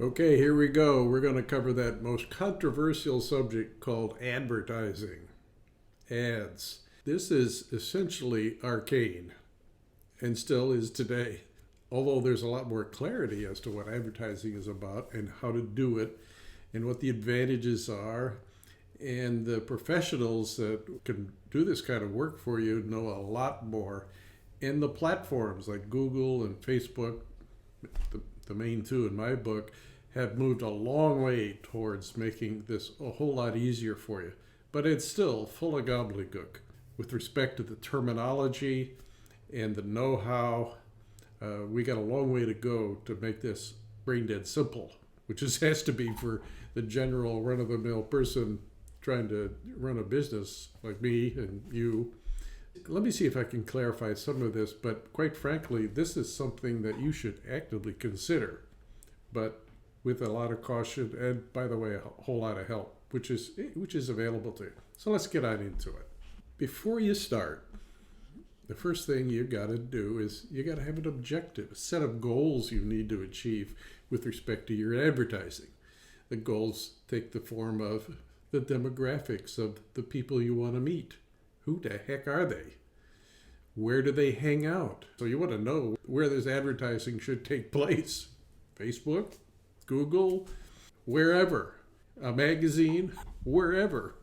Okay, here we go. We're going to cover that most controversial subject called advertising, ads. This is essentially arcane and still is today. Although there's a lot more clarity as to what advertising is about and how to do it and what the advantages are. And the professionals that can do this kind of work for you know a lot more. And the platforms like Google and Facebook, the main two in my book, have moved a long way towards making this a whole lot easier for you. But it's still full of gobbledygook with respect to the terminology and the know-how. We got a long way to go to make this brain dead simple, which has to be for the general run-of-the-mill person trying to run a business like me and you. Let me see if I can clarify some of this, but quite frankly, this is something that you should actively consider, but with a lot of caution and, by the way, a whole lot of help, which is available to you. So let's get on into it. Before you start, the first thing you got to do is you got to have an objective, a set of goals you need to achieve with respect to your advertising. The goals take the form of the demographics of the people you want to meet. Who the heck are they? Where do they hang out? So you want to know where this advertising should take place. Facebook, Google, wherever, a magazine, wherever.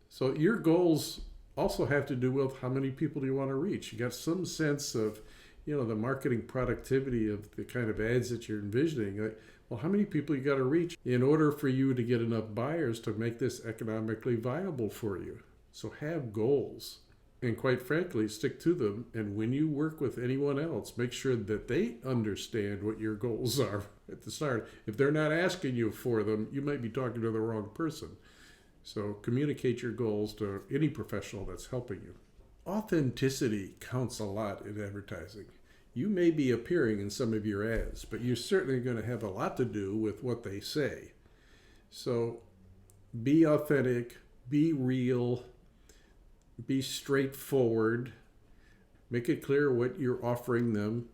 So your goals also have to do with how many people do you want to reach. You got some sense of, the marketing productivity of the kind of ads that you're envisioning. Like, well, how many people you got to reach in order for you to get enough buyers to make this economically viable for you? So have goals. And quite frankly, stick to them. And when you work with anyone else, make sure that they understand what your goals are at the start. If they're not asking you for them, you might be talking to the wrong person. So communicate your goals to any professional that's helping you. Authenticity counts a lot in advertising. You may be appearing in some of your ads, but you're certainly going to have a lot to do with what they say. So be authentic, be real, be straightforward, make it clear what you're offering them,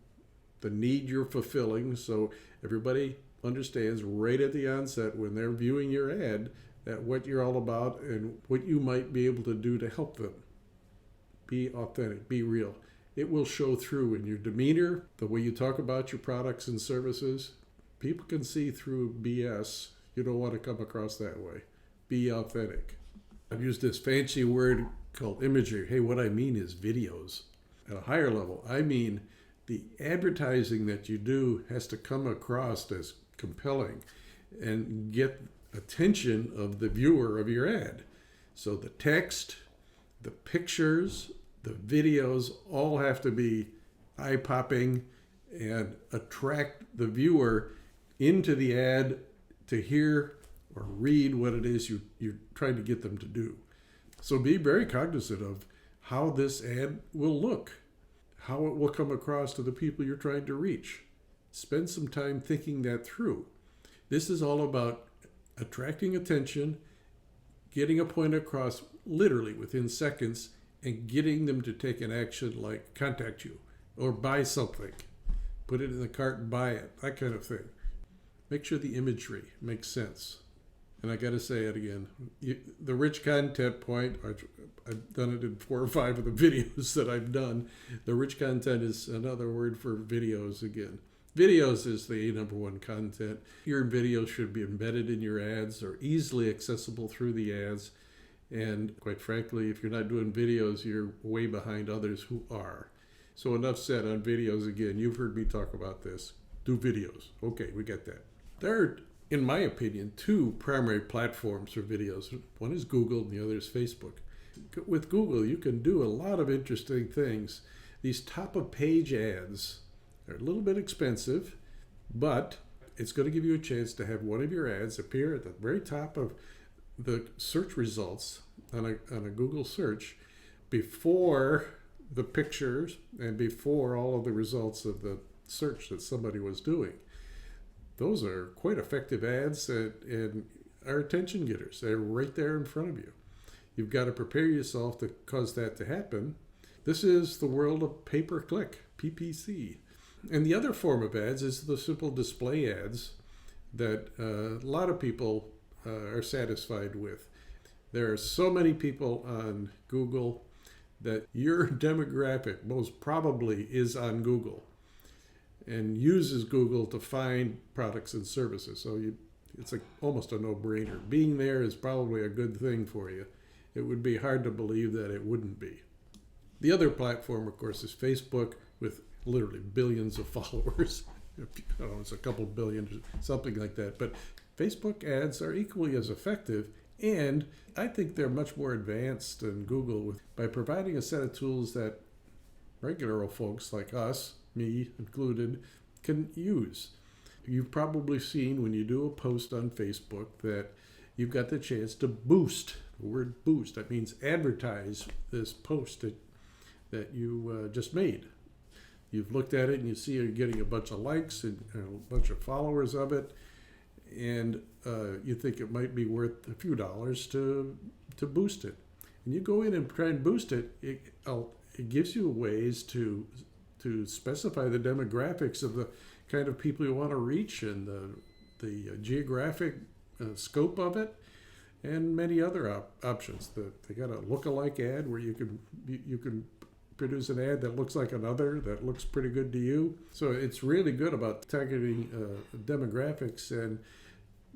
the need you're fulfilling, so everybody understands right at the onset when they're viewing your ad that what you're all about and what you might be able to do to help them. Be authentic, be real. It will show through in your demeanor, the way you talk about your products and services. People can see through BS. You don't want to come across that way. Be authentic. I've used this fancy word called imagery. Hey, what I mean is videos. At a higher level, I mean the advertising that you do has to come across as compelling and get attention of the viewer of your ad. So the text, the pictures, the videos all have to be eye-popping and attract the viewer into the ad to hear or read what it is you're trying to get them to do. So be very cognizant of how this ad will look, how it will come across to the people you're trying to reach. Spend some time thinking that through. This is all about attracting attention, getting a point across literally within seconds, and getting them to take an action like contact you or buy something. Put it in the cart and buy it, that kind of thing. Make sure the imagery makes sense. And I got to say it again, the rich content point, I've done it in 4 or 5 of the videos that I've done. The rich content is another word for videos again. Videos is the number one content. Your videos should be embedded in your ads or easily accessible through the ads. And quite frankly, if you're not doing videos, you're way behind others who are. So enough said on videos again. You've heard me talk about this. Do videos. Okay, we get that. There are, in my opinion, 2 primary platforms for videos. One is Google and the other is Facebook. With Google, you can do a lot of interesting things. These top-of-page ads are a little bit expensive, but it's going to give you a chance to have one of your ads appear at the very top of the search results on a Google search before the pictures and before all of the results of the search that somebody was doing. Those are quite effective ads and are attention getters. They're right there in front of you. You've got to prepare yourself to cause that to happen. This is the world of pay-per-click, PPC. And the other form of ads is the simple display ads that a lot of people are satisfied with. There are so many people on Google that your demographic most probably is on Google and uses Google to find products and services. So it's almost a no-brainer. Being there is probably a good thing for you. It would be hard to believe that it wouldn't be. The other platform, of course, is Facebook, with literally billions of followers. I don't know, it's a couple billion, something like that. But Facebook ads are equally as effective, and I think they're much more advanced than Google by providing a set of tools that regular old folks like us, me included, can use. You've probably seen when you do a post on Facebook that you've got the chance to boost. The word boost, that means advertise this post that you just made. You've looked at it and you see you're getting a bunch of likes and a bunch of followers of it, and you think it might be worth a few dollars to boost it. And you go in and try and boost it. It gives you ways to specify the demographics of the kind of people you want to reach and the geographic scope of it, and many other options. They got a look-alike ad where you can produce an ad that looks like another that looks pretty good to you. So it's really good about targeting demographics, and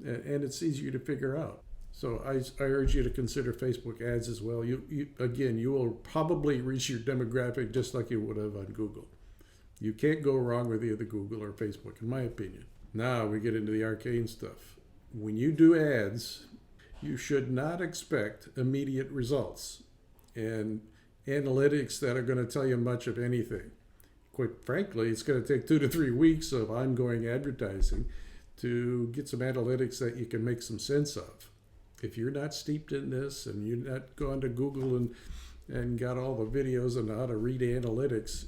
it's easier to figure out. So I urge you to consider Facebook ads as well. You will probably reach your demographic just like you would have on Google. You can't go wrong with either Google or Facebook, in my opinion. Now we get into the arcane stuff. When you do ads, you should not expect immediate results and analytics that are going to tell you much of anything. Quite frankly, it's going to take 2 to 3 weeks of ongoing advertising to get some analytics that you can make some sense of. If you're not steeped in this and you're not gone to Google and got all the videos on how to read analytics,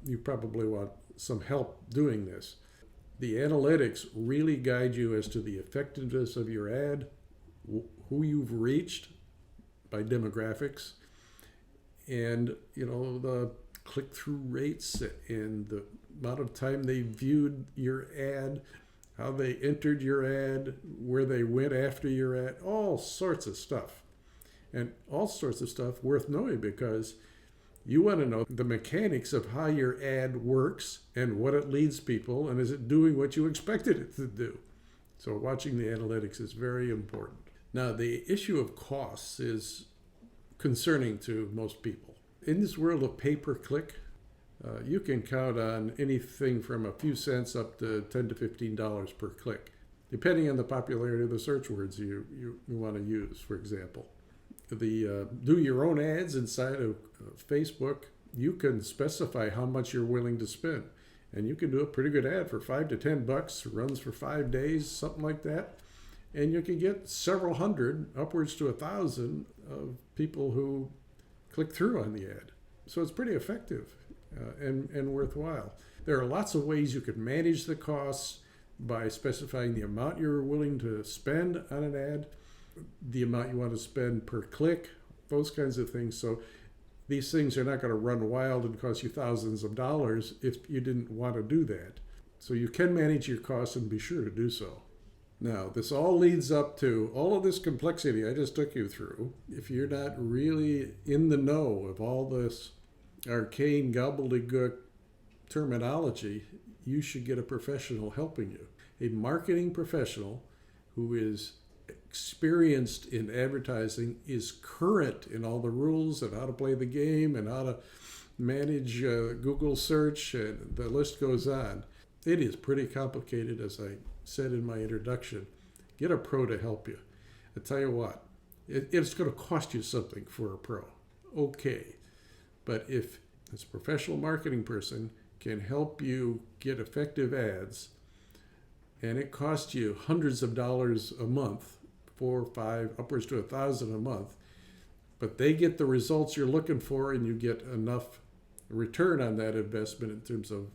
you probably want some help doing this. The analytics really guide you as to the effectiveness of your ad, who you've reached by demographics, and the click-through rates and the amount of time they viewed your ad, how they entered your ad, where they went after your ad, all sorts of stuff. And all sorts of stuff worth knowing, because you want to know the mechanics of how your ad works and what it leads people, and is it doing what you expected it to do. So watching the analytics is very important. Now, the issue of costs is concerning to most people. In this world of pay-per-click, you can count on anything from a few cents up to $10 to $15 per click, depending on the popularity of the search words you want to use, for example. Do your own ads inside of Facebook, you can specify how much you're willing to spend. And you can do a pretty good ad for $5 to $10, runs for 5 days, something like that. And you can get several hundred, upwards to 1,000 of people who click through on the ad. So it's pretty effective and worthwhile. There are lots of ways you can manage the costs by specifying the amount you're willing to spend on an ad, the amount you want to spend per click, those kinds of things. So these things are not going to run wild and cost you thousands of dollars if you didn't want to do that. So you can manage your costs and be sure to do so. Now, this all leads up to all of this complexity I just took you through. If you're not really in the know of all this arcane gobbledygook terminology, you should get a professional helping you. A marketing professional who is experienced in advertising, is current in all the rules and how to play the game and how to manage Google search, and the list goes on. It is pretty complicated, as I said in my introduction. Get a pro to help you. I tell you what, it's going to cost you something for a pro. Okay. But if this professional marketing person can help you get effective ads, and it costs you hundreds of dollars a month, 4, 5, upwards to 1,000 a month, but they get the results you're looking for, and you get enough return on that investment in terms of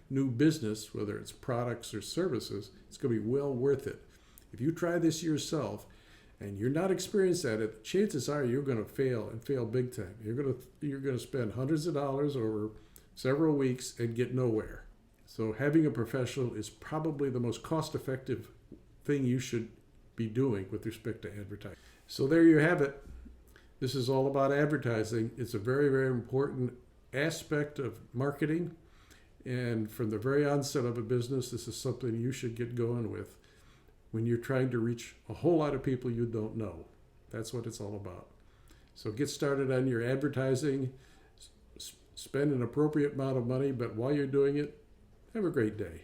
new business, whether it's products or services, it's going to be well worth it. If you try this yourself and you're not experienced at it, chances are you're going to fail, and fail big time. You're going to spend hundreds of dollars over several weeks and get nowhere. So having a professional is probably the most cost-effective thing you should be doing with respect to advertising. So there you have it. This is all about advertising. It's a very, very important aspect of marketing. And from the very onset of a business, this is something you should get going with when you're trying to reach a whole lot of people you don't know. That's what it's all about. So get started on your advertising, spend an appropriate amount of money, but while you're doing it, have a great day.